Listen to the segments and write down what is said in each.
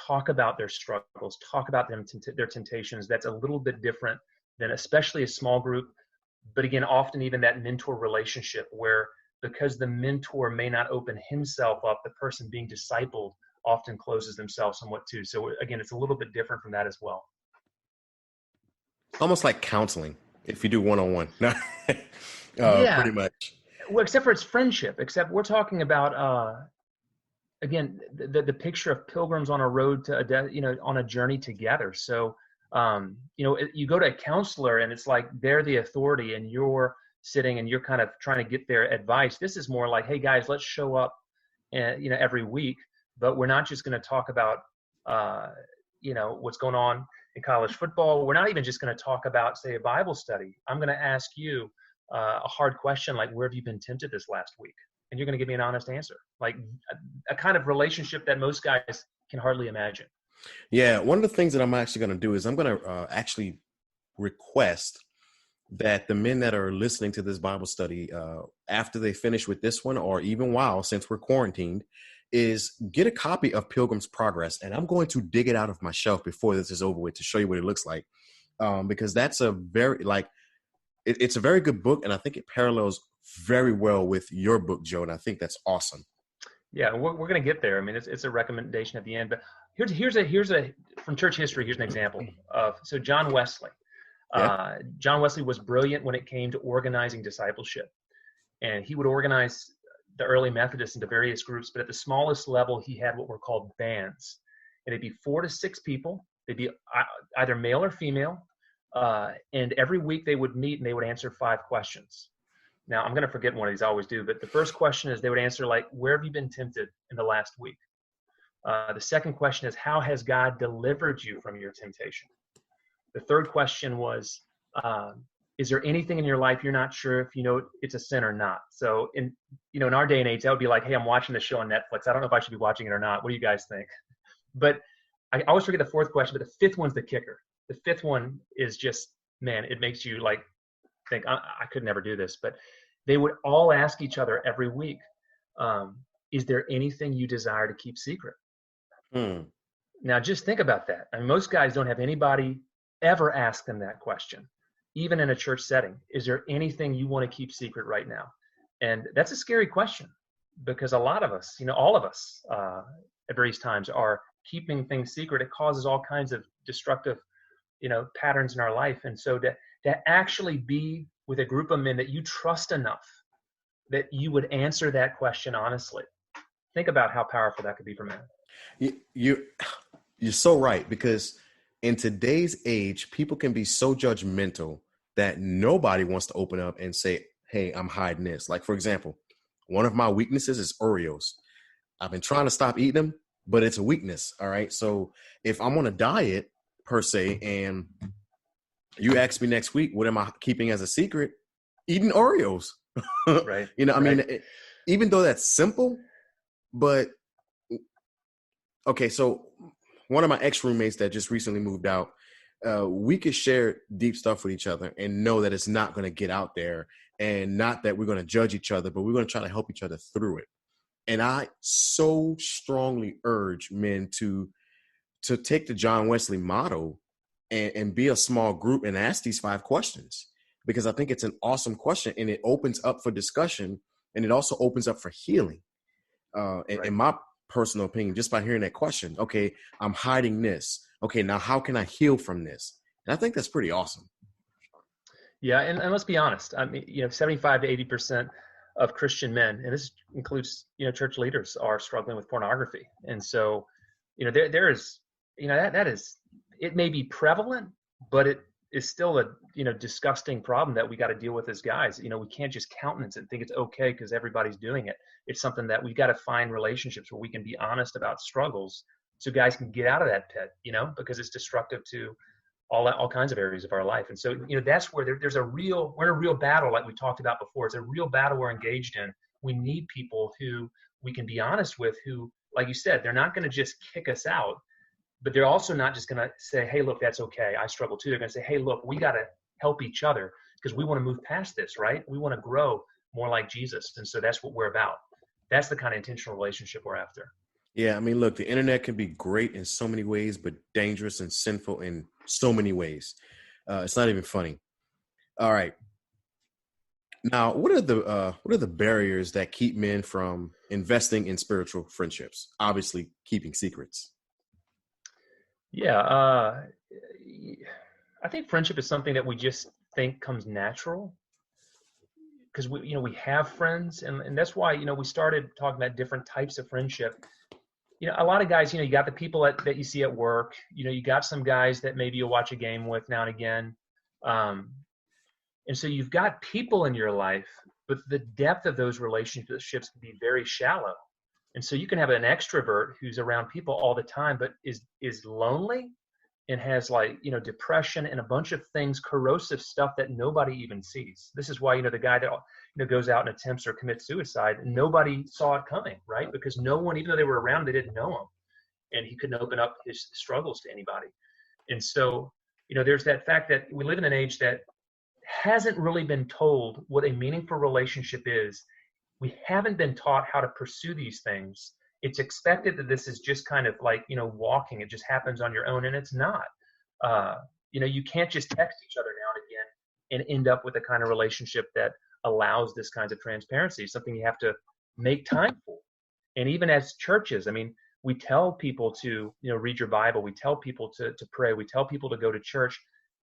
talk about their struggles, talk about their temptations. That's a little bit different than especially a small group. But again, often even that mentor relationship where because the mentor may not open himself up, the person being discipled often closes themselves somewhat too. So again, it's a little bit different from that as well. Almost like counseling if you do one-on-one. Yeah. Pretty much. Well, except for it's friendship, except we're talking about, again, the picture of pilgrims on a road to on a journey together. So, you go to a counselor and it's like they're the authority and you're sitting and you're kind of trying to get their advice. This is more like, hey guys, let's show up, every week, but we're not just going to talk about, what's going on in college football. We're not even just going to talk about, say, a Bible study. I'm going to ask you a hard question like, where have you been tempted this last week? And you're going to give me an honest answer, like a kind of relationship that most guys can hardly imagine. Yeah. One of the things that I'm actually going to do is I'm going to actually request that the men that are listening to this Bible study, after they finish with this one, or even while, since we're quarantined, is get a copy of Pilgrim's Progress. And I'm going to dig it out of my shelf before this is over with to show you what it looks like. Because that's a very, it's a very good book. And I think it parallels very well with your book, Joe. And I think that's awesome. Yeah, we're going to get there. I mean, it's a recommendation at the end, but here's a from church history. Here's an example of, so John Wesley. Yeah. John Wesley was brilliant when it came to organizing discipleship, and he would organize the early Methodists into various groups. But at the smallest level, he had what were called bands, and it'd be 4 to 6 people. They'd be either male or female, and every week they would meet and they would answer 5 questions. Now I'm going to forget one of these, I always do, but the first question is they would answer like, where have you been tempted in the last week? The second question is, how has God delivered you from your temptation? The third question was, is there anything in your life you're not sure if it's a sin or not? So in our day and age, that would be like, hey, I'm watching this show on Netflix. I don't know if I should be watching it or not. What do you guys think? But I always forget the fourth question, but the fifth one's the kicker. The fifth one is just, man, it makes you like think, I could never do this. But they would all ask each other every week, is there anything you desire to keep secret? Now just think about that. I mean, most guys don't have anybody ever ask them that question, even in a church setting. Is there anything you want to keep secret right now? And that's a scary question, because a lot of us, all of us at various times are keeping things secret. It causes all kinds of destructive, patterns in our life. And so to actually be with a group of men that you trust enough that you would answer that question honestly, think about how powerful that could be for men. You're so right, because in today's age, people can be so judgmental that nobody wants to open up and say, hey, I'm hiding this. Like, for example, one of my weaknesses is Oreos. I've been trying to stop eating them, but it's a weakness. All right. So if I'm on a diet per se, and you ask me next week, what am I keeping as a secret? Eating Oreos. Right. I mean, even though that's simple, but okay. So one of my ex-roommates that just recently moved out, we could share deep stuff with each other and know that it's not going to get out there, and not that we're going to judge each other, but we're going to try to help each other through it. And I so strongly urge men to take the John Wesley motto and be a small group and ask these 5 questions, because I think it's an awesome question, and it opens up for discussion, and it also opens up for healing. In my personal opinion, just by hearing that question, okay, I'm hiding this. Okay, now how can I heal from this? And I think that's pretty awesome. Yeah, and let's be honest. I mean, 75 to 80% of Christian men, and this includes, church leaders, are struggling with pornography. And so, there is, that is, it may be prevalent, but it is still a, disgusting problem that we got to deal with as guys. We can't just countenance it and think it's okay because everybody's doing it. It's something that we've got to find relationships where we can be honest about struggles so guys can get out of that pit, because it's destructive to all kinds of areas of our life. And so, that's where we're in a real battle, like we talked about before. It's a real battle we're engaged in. We need people who we can be honest with, who, like you said, they're not going to just kick us out, but they're also not just going to say, hey, look, that's okay, I struggle too. They're going to say, hey, look, we got to help each other because we want to move past this, right? We want to grow more like Jesus. And so that's what we're about. That's the kind of intentional relationship we're after. Yeah, I mean, look, the internet can be great in so many ways, but dangerous and sinful in so many ways. It's not even funny. All right. Now, what are the barriers that keep men from investing in spiritual friendships? Obviously, keeping secrets. Yeah, I think friendship is something that we just think comes natural because we have friends, and that's why we started talking about different types of friendship. A lot of guys, you got the people that you see at work. You got some guys that maybe you'll watch a game with now and again. Um, and so you've got people in your life, but the depth of those relationships can be very shallow. And so you can have an extrovert who's around people all the time, but is lonely and has depression and a bunch of things, corrosive stuff that nobody even sees. This is why, the guy that goes out and attempts or commits suicide, nobody saw it coming, right? Because no one, even though they were around, they didn't know him, and he couldn't open up his struggles to anybody. And so, there's that fact that we live in an age that hasn't really been told what a meaningful relationship is. We haven't been taught how to pursue these things. It's expected that this is just kind of like, walking. It just happens on your own, and it's not. You can't just text each other now and again and end up with a kind of relationship that allows this kinds of transparency. It's something you have to make time for. And even as churches, I mean, we tell people to, read your Bible. We tell people to pray. We tell people to go to church.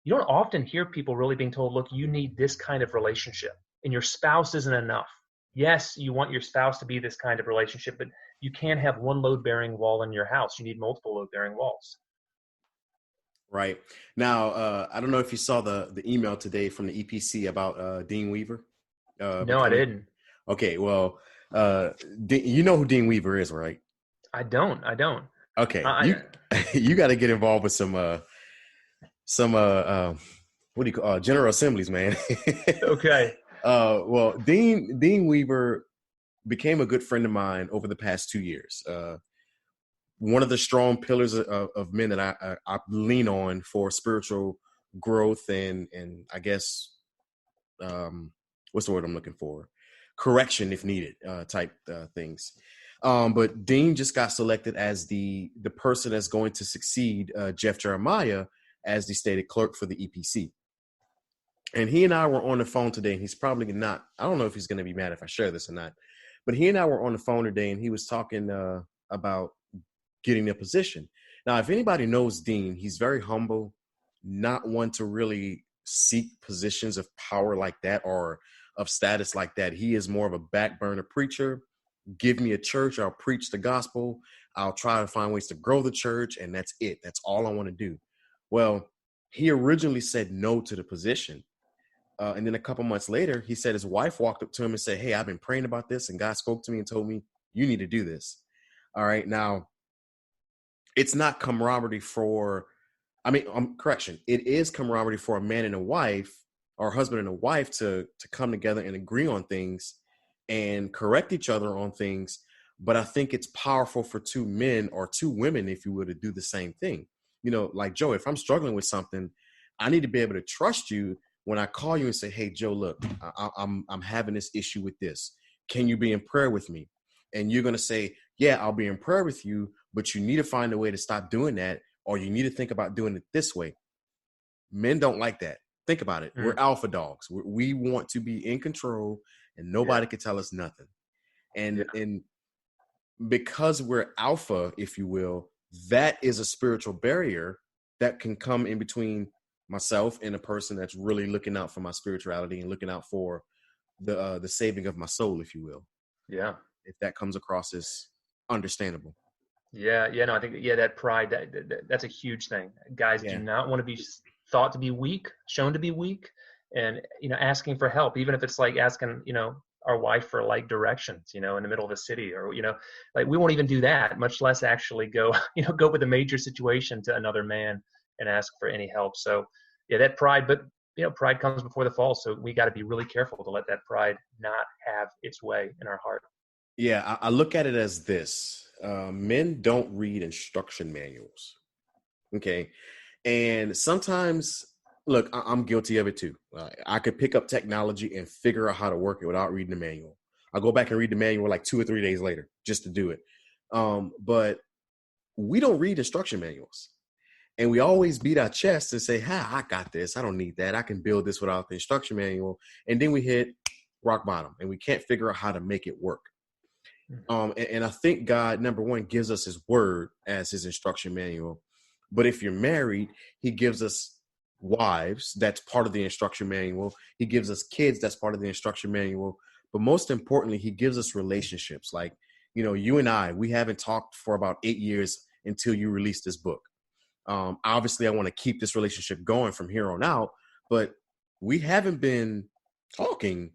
You don't often hear people really being told, look, you need this kind of relationship, and your spouse isn't enough. Yes, you want your spouse to be this kind of relationship, but you can't have one load-bearing wall in your house. You need multiple load-bearing walls. Right. Now, I don't know if you saw the email today from the EPC about Dean Weaver. No, I didn't. Okay, well, you know who Dean Weaver is, right? I don't. Okay, you got to get involved with some what do you call General Assemblies, man. Okay. Well, Dean Weaver became a good friend of mine over the past 2 years. One of the strong pillars of men that I lean on for spiritual growth and I guess what's the word I'm looking for? Correction if needed, type things. But Dean just got selected as the person that's going to succeed Jeff Jeremiah as the stated clerk for the EPC. And he and I were on the phone today, and he's probably not, I don't know if he's going to be mad if I share this or not, but he and I were on the phone today, and he was talking about getting a position. Now, if anybody knows Dean, he's very humble, not one to really seek positions of power like that or of status like that. He is more of a back burner preacher. Give me a church, I'll preach the gospel. I'll try to find ways to grow the church, and that's it. That's all I want to do. Well, he originally said no to the position. And then a couple months later, he said his wife walked up to him and said, hey, I've been praying about this, and God spoke to me and told me, you need to do this. All right. Now, it's not camaraderie for, correction. It is camaraderie for a man and a wife, or a husband and a wife to come together and agree on things and correct each other on things. But I think it's powerful for two men or two women, if you will, to do the same thing. Like Joe, if I'm struggling with something, I need to be able to trust you when I call you and say, hey, Joe, look, I'm having this issue with this. Can you be in prayer with me? And you're going to say, yeah, I'll be in prayer with you, but you need to find a way to stop doing that, or you need to think about doing it this way. Men don't like that. Think about it. We're alpha dogs. We want to be in control, and nobody can tell us nothing. And because we're alpha, if you will, that is a spiritual barrier that can come in between myself and a person that's really looking out for my spirituality and looking out for the saving of my soul, if you will. Yeah. If that comes across as understandable. Yeah. No, I think, that pride, that's a huge thing. Guys do not want to be thought to be weak, shown to be weak, and, asking for help, even if it's like asking, our wife for like directions, in the middle of a city, or, like we won't even do that, much less actually go with a major situation to another man and ask for any help. So that pride, but pride comes before the fall. So we got to be really careful to let that pride not have its way in our heart. Yeah. I look at it as this, men don't read instruction manuals. Okay. And sometimes, look, I'm guilty of it too. I could pick up technology and figure out how to work it without reading the manual. I'll go back and read the manual like 2 or 3 days later just to do it. But we don't read instruction manuals. And we always beat our chest and say, I got this. I don't need that. I can build this without the instruction manual. And then we hit rock bottom and we can't figure out how to make it work. And I think God, number one, gives us his word as his instruction manual. But if you're married, he gives us wives. That's part of the instruction manual. He gives us kids. That's part of the instruction manual. But most importantly, he gives us relationships. Like, you and I, we haven't talked for about 8 years until you released this book. Obviously, I want to keep this relationship going from here on out, but we haven't been talking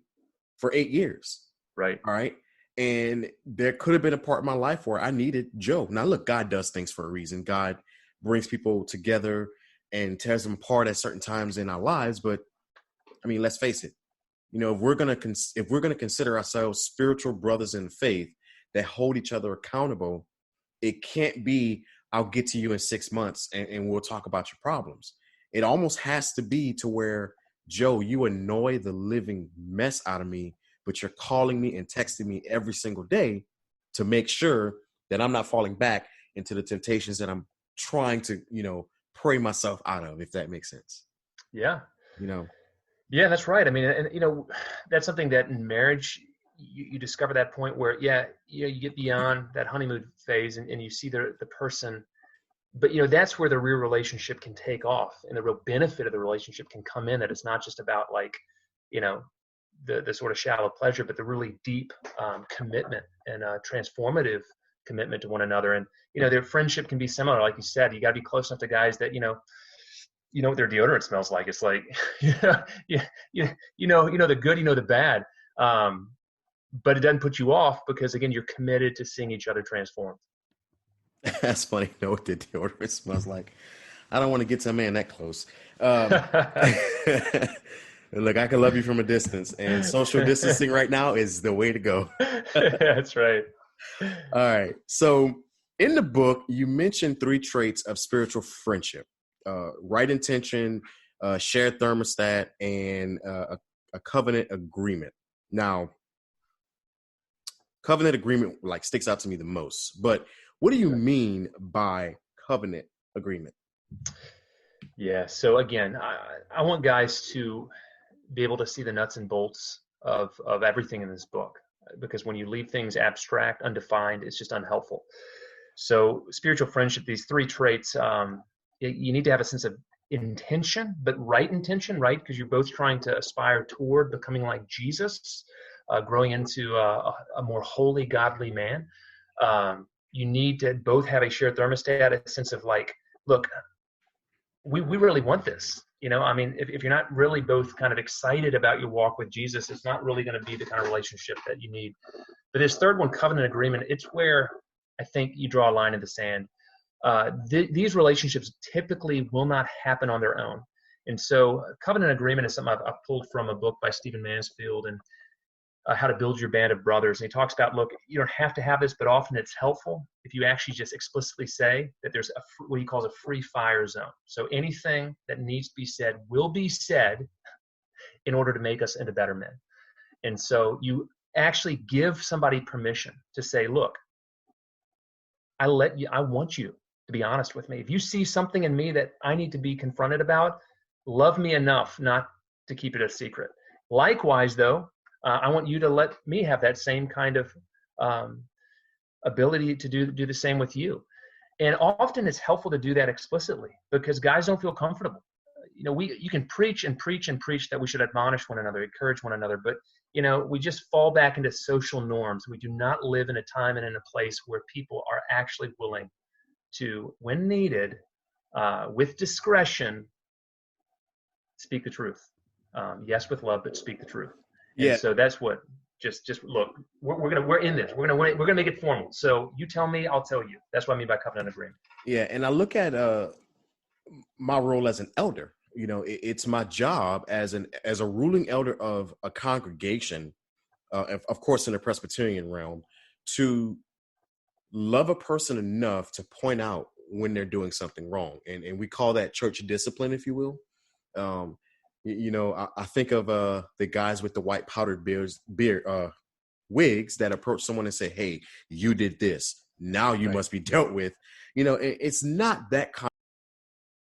for 8 years. Right. All right. And there could have been a part of my life where I needed Joe. Now, look, God does things for a reason. God brings people together and tears them apart at certain times in our lives. But I mean, let's face it. If we're going to consider ourselves spiritual brothers in faith that hold each other accountable, it can't be, I'll get to you in 6 months and we'll talk about your problems. It almost has to be to where, Joe, you annoy the living mess out of me, but you're calling me and texting me every single day to make sure that I'm not falling back into the temptations that I'm trying to, pray myself out of, if that makes sense. Yeah. Yeah, that's right. I mean, and that's something that in marriage, you discover that point where, you get beyond that honeymoon phase and you see the person, but that's where the real relationship can take off and the real benefit of the relationship can come in, that it's not just about like, the sort of shallow pleasure, but the really deep commitment and transformative commitment to one another. And, their friendship can be similar. Like you said, you got to be close enough to guys that, what their deodorant smells like. It's like, the good, the bad. But it doesn't put you off because, again, you're committed to seeing each other transformed. That's funny. Know what the deodorant smells like. I don't want to get to a man that close. Look, I can love you from a distance, and social distancing right now is the way to go. That's right. All right. So in the book, you mentioned 3 traits of spiritual friendship: right intention, shared thermostat, and a covenant agreement. Now, covenant agreement sticks out to me the most, but what do you mean by covenant agreement? Yeah. So again, I want guys to be able to see the nuts and bolts of everything in this book, because when you leave things abstract, undefined, it's just unhelpful. So spiritual friendship, these 3 traits, you need to have a sense of intention, but right intention, right? Because you're both trying to aspire toward becoming like Jesus, growing into a more holy, godly man. You need to both have a shared thermostat, a sense of like, look, we really want this. If you're not really both kind of excited about your walk with Jesus, it's not really going to be the kind of relationship that you need. But this third one, covenant agreement, it's where I think you draw a line in the sand. These relationships typically will not happen on their own. And so covenant agreement is something I've pulled from a book by Stephen Mansfield, and How to Build Your Band of Brothers. And he talks about, look, you don't have to have this, but often it's helpful if you actually just explicitly say that there's what he calls a free fire zone. So anything that needs to be said will be said in order to make us into better men. And so you actually give somebody permission to say, look, I want you to be honest with me. If you see something in me that I need to be confronted about, love me enough not to keep it a secret. Likewise, though, I want you to let me have that same kind of ability to do the same with you. And often it's helpful to do that explicitly because guys don't feel comfortable. You can preach and preach and preach that we should admonish one another, encourage one another, but we just fall back into social norms. We do not live in a time and in a place where people are actually willing to, when needed, with discretion, speak the truth. Yes, with love, but speak the truth. And so that's what. Just look. We're in this. We're gonna make it formal. So you tell me, I'll tell you. That's what I mean by covenant agreement. Yeah, and I look at my role as an elder. It's my job as a ruling elder of a congregation, of course, in the Presbyterian realm, to love a person enough to point out when they're doing something wrong, and we call that church discipline, if you will. I think of the guys with the white powdered wigs that approach someone and say, "Hey, you did this. Now you must be dealt with. You know, it's not that